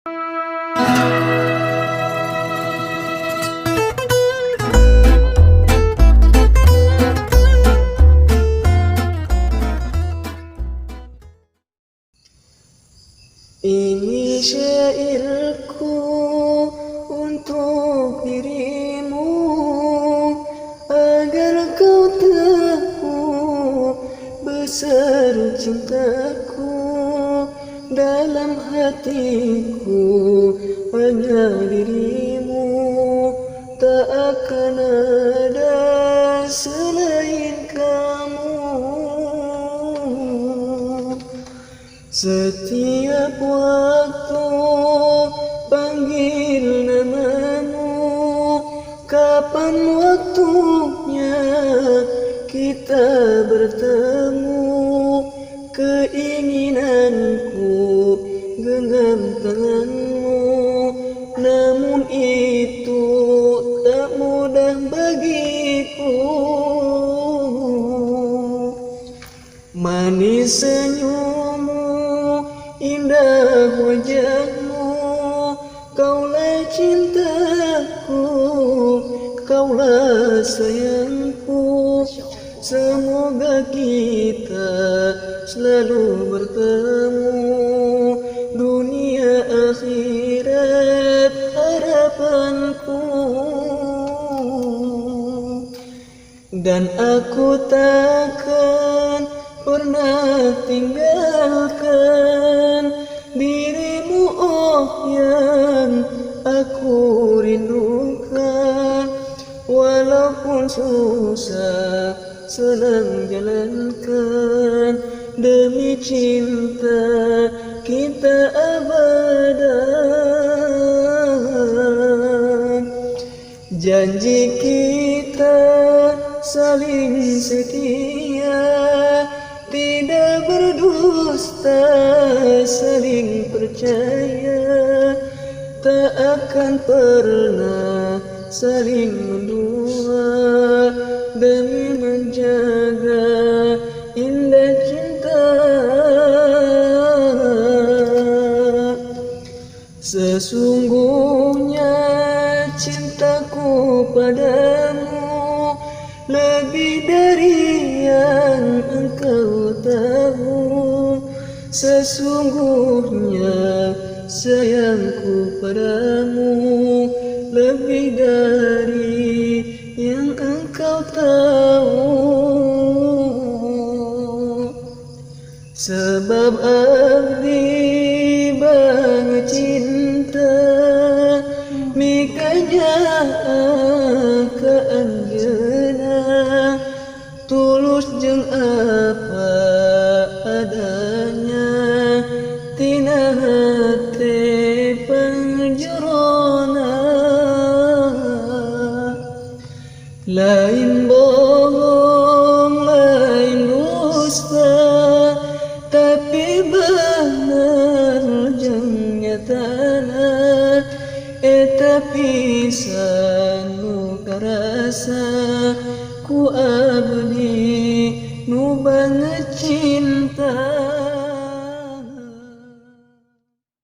Ini syairku untuk dirimu, agar kau tahu besar cintaku. Dalam hatiku hanya dirimu, tak akan ada selain kamu. Setiap waktu panggil namamu, kapan waktunya kita bertemu. Keinginanku genggam tanganmu, namun itu tak mudah bagiku. Manis senyummu, indah wajahmu, kaulah cintaku, kaulah sayangku. Semoga kita selalu bertemu, dunia akhirat harapanku. Dan aku takkan pernah tinggalkan dirimu, oh yang aku rindukan. Walaupun susah senang jalankan, demi cinta kita abadan. Janji kita saling setia, tidak berdusta, saling percaya, tak akan pernah saling mendua, demi menjaga indah cinta. Sesungguhnya cintaku padamu lebih dari yang engkau tahu. Sesungguhnya sayangku padamu lebih dari yang engkau tahu. Sebab abdi banget cinta, mikanya ke anjeuna, tulus jeung apa adanya, tina hate panjerona. Lain bohong, lain dusta, tapi bener jeung nyatana. Eta pisan nu karasa ku abdi.